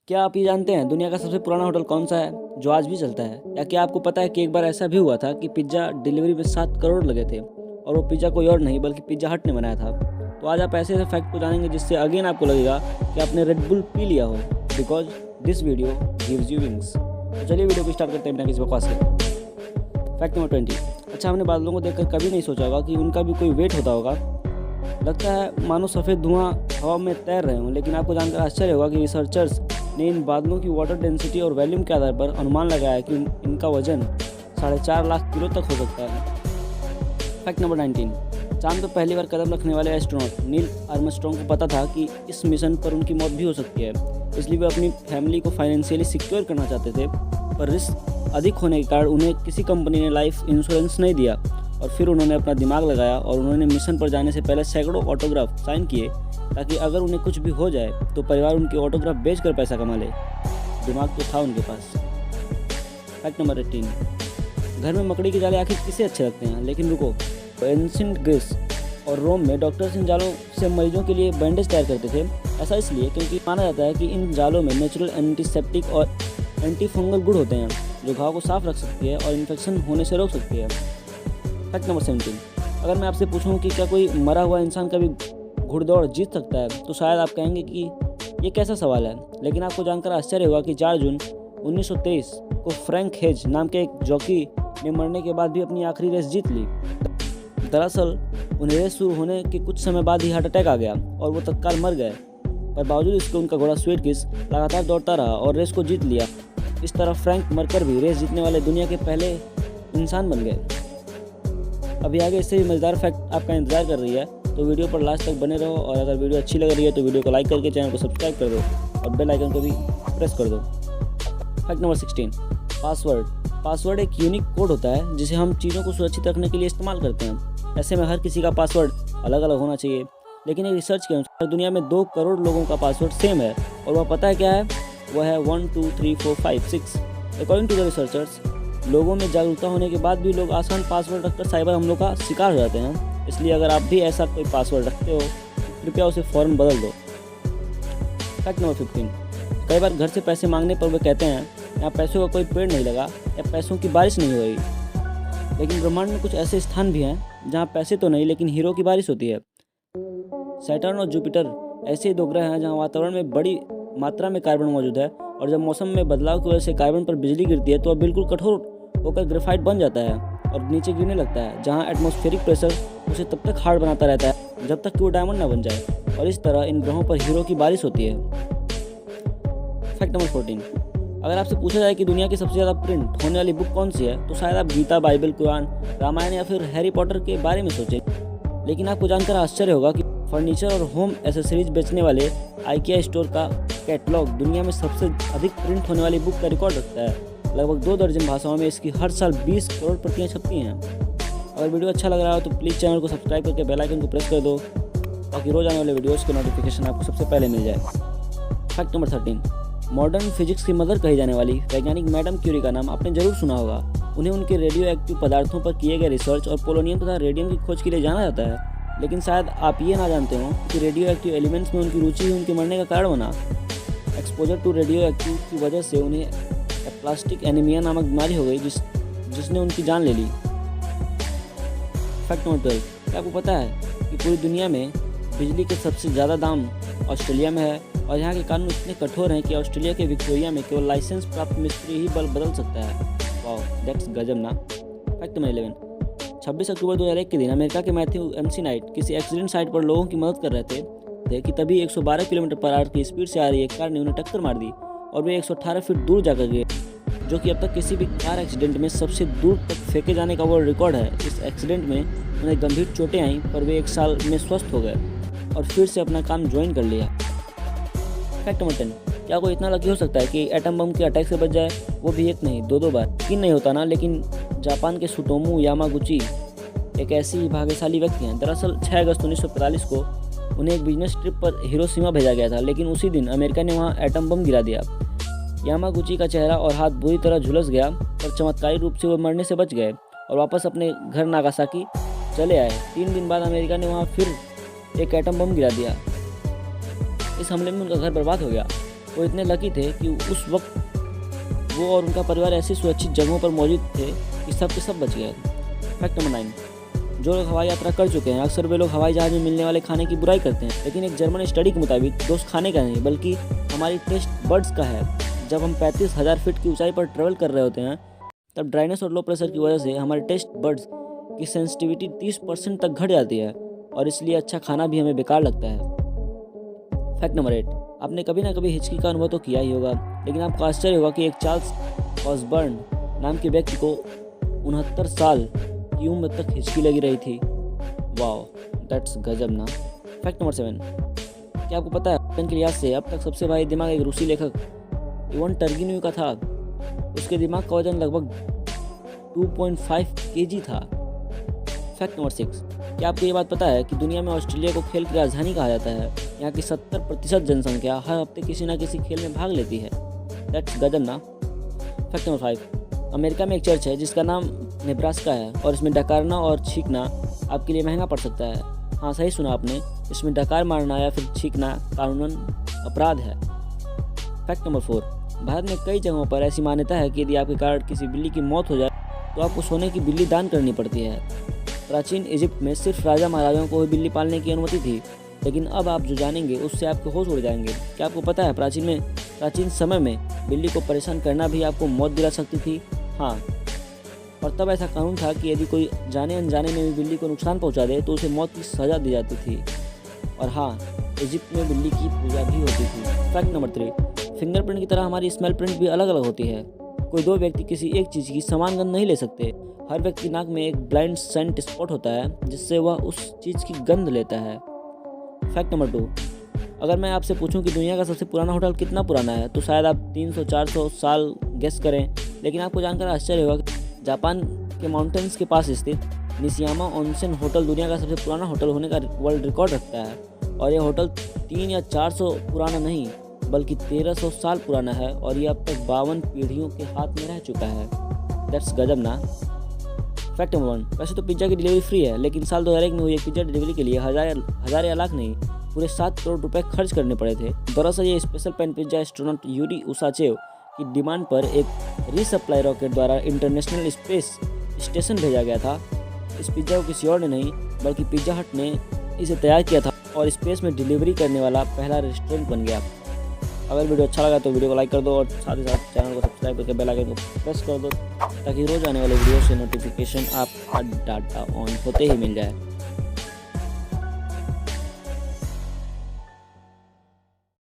क्या आप ये जानते हैं दुनिया का सबसे पुराना होटल कौन सा है जो आज भी चलता है? या क्या आपको पता है कि एक बार ऐसा भी हुआ था कि पिज्ज़ा डिलीवरी में 7 करोड़ लगे थे और वो पिज़्ज़ा कोई और नहीं बल्कि पिज़्ज़ा हट ने बनाया था। तो आज आप ऐसे ऐसे फैक्ट को जानेंगे जिससे अगेन आपको लगेगा कि आपने रेड बुल पी लिया हो, because this video gives you wings. तो चलिए वीडियो को स्टार्ट करते हैं बिना किसी बकवास के। Fact number 20। अच्छा, हमने बादलों को देखकर कभी नहीं सोचा होगा कि उनका भी कोई वेट होता होगा। लगता है मानो सफ़ेद धुआं हवा में तैर रहे हों, लेकिन आपको जानकर आश्चर्य होगा कि रिसर्चर्स ने इन बादलों की वाटर डेंसिटी और वॉल्यूम के आधार पर अनुमान लगाया है कि इनका वजन 4.5 लाख किलो तक हो सकता है। Fact number 19। चांद पर पहली बार कदम रखने वाले एस्ट्रोनॉट नील आर्मस्ट्रॉन्ग को पता था कि इस मिशन पर उनकी मौत भी हो सकती है, इसलिए वे अपनी फैमिली को फाइनेंशियली सिक्योर करना चाहते थे, पर रिस्क अधिक होने के कारण उन्हें किसी कंपनी ने लाइफ इंश्योरेंस नहीं दिया। और फिर उन्होंने अपना दिमाग लगाया और उन्होंने मिशन पर जाने से पहले सैकड़ों ऑटोग्राफ साइन किए ताकि अगर उन्हें कुछ भी हो जाए तो परिवार उनके ऑटोग्राफ बेचकर पैसा कमा ले। दिमाग तो था उनके पास। Fact number 18। घर में मकड़ी के जाले आखिर किसे अच्छे लगते हैं? लेकिन रुको, एंशिएंट ग्रीस और रोम में डॉक्टर्स इन जालों से मरीजों के लिए बैंडेज तैयार करते थे। ऐसा इसलिए क्योंकि माना जाता है कि इन जालों में नेचुरल एंटीसेप्टिक और एंटी फंगल गुण होते हैं जो घाव को साफ रख सकती है और इन्फेक्शन होने से रोक सकती है। Fact number 17। अगर मैं आपसे पूछूं कि क्या कोई मरा हुआ इंसान कभी घुड़दौड़ जीत सकता है, तो शायद आप कहेंगे कि ये कैसा सवाल है। लेकिन आपको जानकर आश्चर्य होगा कि 4 जून 1923 को फ्रैंक हेज नाम के एक जॉकी ने मरने के बाद भी अपनी आखिरी रेस जीत ली। दरअसल उन्हें रेस शुरू होने के कुछ समय बाद ही हार्ट अटैक आ गया और वो तत्काल मर गए, पर बावजूद इसके उनका घोड़ा स्वीट किस लगातार दौड़ता रहा और रेस को जीत लिया। इस तरह फ्रैंक मरकर भी रेस जीतने वाले दुनिया के पहले इंसान बन गए। अभी आगे इससे भी मज़ेदार फैक्ट आपका इंतजार कर रही है, तो वीडियो पर लास्ट तक बने रहो। और अगर वीडियो अच्छी लग रही है तो वीडियो को लाइक करके चैनल को सब्सक्राइब कर दो और बेल आइकन को भी प्रेस कर दो। Fact number 16। पासवर्ड एक यूनिक कोड होता है जिसे हम चीज़ों को सुरक्षित रखने के लिए इस्तेमाल करते हैं। ऐसे में हर किसी का पासवर्ड अलग अलग होना चाहिए, लेकिन एक रिसर्च के अनुसार दुनिया में 2 करोड़ लोगों का पासवर्ड सेम है। और वह पता है क्या है? वह है 1 2 3 4 5 6। अकॉर्डिंग टू द रिसर्चर्स, लोगों में जागरूकता होने के बाद भी लोग आसान पासवर्ड रखकर साइबर हमलों का शिकार हो जाते हैं। इसलिए अगर आप भी ऐसा कोई पासवर्ड रखते हो तो कृपया उसे फ़ौरन बदल दो। Fact number 15। कई बार घर से पैसे मांगने पर वे कहते हैं यहाँ पैसों का कोई पेड़ नहीं लगा या पैसों की बारिश नहीं हो रही। लेकिन ब्रह्मांड में कुछ ऐसे स्थान भी हैं जहाँ पैसे तो नहीं लेकिन हीरो की बारिश होती है। सैटर्न और जुपिटर ऐसे 2 ग्रह हैं जहाँ वातावरण में बड़ी मात्रा में कार्बन मौजूद है, और जब मौसम में बदलाव की वजह से कार्बन पर बिजली गिरती है तो वह बिल्कुल कठोर होकर ग्रेफाइट बन जाता है और नीचे गिरने लगता है, जहां एटमॉस्फेरिक प्रेशर उसे तब तक हार्ड बनाता रहता है जब तक कि वो डायमंड ना बन जाए। और इस तरह इन ग्रहों पर हीरो की बारिश होती है। Fact number 14। अगर आपसे पूछा जाए कि दुनिया की सबसे ज़्यादा प्रिंट होने वाली बुक कौन सी है, तो शायद आप गीता, बाइबल, कुरान, रामायण या फिर हैरी पॉटर के बारे में सोचें। लेकिन आपको जानकर आश्चर्य होगा कि फर्नीचर और होम एसेसरीज बेचने वाले आइकिया स्टोर का कैटलॉग दुनिया में सबसे अधिक प्रिंट होने वाली बुक का रिकॉर्ड रखता है। लगभग 2 दर्जन भाषाओं में इसकी हर साल 20 करोड़ प्रतियां छपती हैं। अगर वीडियो अच्छा लग रहा हो तो प्लीज़ चैनल को सब्सक्राइब करके बेल आइकन को प्रेस कर दो ताकि रोज आने वाले वीडियोस के नोटिफिकेशन आपको सबसे पहले मिल जाए। Fact number 13। मॉडर्न फिजिक्स की मदर कही जाने वाली वैज्ञानिक मैडम क्यूरी का नाम आपने जरूर सुना होगा। उन्हें उनके रेडियो एक्टिव पदार्थों पर किए गए रिसर्च और पोलोनियम तथा रेडियम की खोज के लिए जाना जाता है। लेकिन शायद आप ये ना जानते हो कि रेडियो एक्टिव एलिमेंट्स में उनकी रुचि ही उनके मरने का कारण बना। एक्सपोजर टू रेडियो एक्टिव की वजह से उन्हें प्लास्टिक एनीमिया नामक बीमारी हो गई जिसने उनकी जान ले ली। Fact number 12। क्या आपको पता है कि पूरी दुनिया में बिजली के सबसे ज़्यादा दाम ऑस्ट्रेलिया में है, और यहाँ के कानून इतने कठोर हैं कि ऑस्ट्रेलिया के विक्टोरिया में केवल लाइसेंस प्राप्त मिस्त्री ही बल्ब बदल सकता है। वाओ, दैट्स गजब ना। Fact number 11। 26 अक्टूबर 2001 के दिन अमेरिका के मैथ्यू एमसी किसी एक्सीडेंट साइट पर लोगों की मदद कर रहे थे कि तभी 112 किलोमीटर पर आवर की स्पीड से आ रही एक कार ने उन्हें टक्कर मार दी और वे 118 फीट दूर जाकर गिरे, जो कि अब तक किसी भी कार एक्सीडेंट में सबसे दूर तक फेंके जाने का वर्ल्ड रिकॉर्ड है। इस एक्सीडेंट में उन्हें गंभीर चोटें आईं, पर वे 1 साल में स्वस्थ हो गए और फिर से अपना काम ज्वाइन कर लिया। Fact number 10। क्या कोई इतना लकी हो सकता है कि एटम बम के अटैक से बच जाए, वो भी एक नहीं 2 बार? यकीन नहीं होता ना, लेकिन जापान के सुटोमू यामागुची एक ऐसी भाग्यशाली व्यक्ति हैं। दरअसल 6 अगस्त 1945 को उन्हें एक बिजनेस ट्रिप पर हिरोशिमा भेजा गया था, लेकिन उसी दिन अमेरिका ने वहां एटम बम गिरा दिया। यामागुची का चेहरा और हाथ बुरी तरह झुलस गया, पर चमत्कारी रूप से वो मरने से बच गए और वापस अपने घर नागासाकी चले आए। 3 दिन बाद अमेरिका ने वहां फिर एक एटम बम गिरा दिया। इस हमले में उनका घर बर्बाद हो गया। वो इतने लकी थे कि उस वक्त वो और उनका परिवार ऐसी सुरक्षित जगहों पर मौजूद थे कि सब के सब बच गए। फैक्ट नंबर 9, जो लोग हवाई यात्रा कर चुके हैं अक्सर वे लोग हवाई जहाज में मिलने वाले खाने की बुराई करते हैं, लेकिन एक जर्मन स्टडी के मुताबिक दोस्त खाने का नहीं बल्कि हमारी टेस्ट बड्स का है। जब हम 35,000 फीट की ऊंचाई पर ट्रेवल कर रहे होते हैं तब ड्राइनेस और लो प्रेशर की वजह से हमारे टेस्ट बड्स की सेंसिटिविटी 30% तक घट जाती है और इसलिए अच्छा खाना भी हमें बेकार लगता है। फैक्ट नंबर 8, आपने कभी ना कभी हिचकी का अनुभव तो किया ही होगा, लेकिन आपको आश्चर्य होगा कि एक चार्ल्स ऑसबर्न नाम के व्यक्ति को 69 साल की उम्र तक हिचकी लगी रही थी। वाओ, दैट्स गजब ना। फैक्ट नंबर 7, क्या आपको पता है के लिहाज से अब तक सबसे भारी दिमाग एक रूसी लेखक इवान टर्गेनेव का था। उसके दिमाग का वजन लगभग 2.5 kg था। फैक्ट नंबर 6, क्या आपको ये बात पता है कि दुनिया में ऑस्ट्रेलिया को खेल की राजधानी कहा जाता है। यहाँ की 70% जनसंख्या हर हफ्ते किसी न किसी खेल में भाग लेती है। दैट्स गजब ना। फैक्ट नंबर 5, अमेरिका में एक चर्च है जिसका नाम नेब्रास्का है और इसमें डकारना और छींकना आपके लिए महंगा पड़ सकता है। हाँ, सही सुना आपने, इसमें डकार मारना या फिर छींकना कानूनन अपराध है। फैक्ट नंबर 4, भारत में कई जगहों पर ऐसी मान्यता है कि यदि आपके कारण किसी बिल्ली की मौत हो जाए तो आपको सोने की बिल्ली दान करनी पड़ती है। प्राचीन इजिप्ट में सिर्फ राजा महाराजाओं को ही बिल्ली पालने की अनुमति थी, लेकिन अब आप जो जानेंगे उससे आपके होश उड़ जाएंगे। क्या आपको पता है प्राचीन समय में बिल्ली को परेशान करना भी आपको मौत दिला सकती थी। हाँ, और तब ऐसा कानून था कि यदि कोई जाने अनजाने में भी बिल्ली को नुकसान पहुंचा दे तो उसे मौत की सज़ा दी जाती थी। और हाँ, इजिप्ट में बिल्ली की पूजा भी होती थी। फैक्ट नंबर 3, फिंगरप्रिंट की तरह हमारी स्मेल प्रिंट भी अलग अलग होती है। कोई दो व्यक्ति किसी एक चीज़ की समान गंध नहीं ले सकते। हर व्यक्ति की नाक में एक ब्लाइंड सेंट स्पॉट होता है जिससे वह उस चीज़ की गंध लेता है। फैक्ट नंबर 2, अगर मैं आपसे पूछूं कि दुनिया का सबसे पुराना होटल कितना पुराना है तो शायद आप 300-400 साल गेस करें, लेकिन आपको जानकर आश्चर्य होगा कि जापान के माउंटेन्स के पास स्थित निशियामा ओनसेन होटल दुनिया का सबसे पुराना होटल होने का वर्ल्ड रिकॉर्ड रखता है। और यह होटल 3 या 400 पुराना नहीं बल्कि 1300 साल पुराना है और यह अब तक 52 पीढ़ियों के हाथ में रह चुका है। दैट्स गजब ना। फैक्ट नंबर 1, वैसे तो पिज्ज़ा की डिलीवरी फ्री है, लेकिन साल 2001 में हुई एक पिज्ज़ा डिलीवरी के लिए हज़ार या लाख नहीं पूरे 7 करोड़ रुपए खर्च करने पड़े थे। दरअसल ये special pan pizza astronaut Yuri Usachev की डिमांड पर एक रीसप्लाई रॉकेट द्वारा इंटरनेशनल स्पेस स्टेशन भेजा गया था। इस पिज्ज़ा को किसी और ने नहीं बल्कि पिज्ज़ा हट ने इसे तैयार किया था और स्पेस में डिलीवरी करने वाला पहला रेस्टोरेंट बन गया। अगर वीडियो अच्छा लगा तो वीडियो को लाइक कर दो और साथ ही साथ चैनल को सब्सक्राइब करके बेल आइकन को प्रेस कर दो ताकि रोज आने वाले वीडियो से नोटिफिकेशन आपका डाटा ऑन होते ही मिल जाए।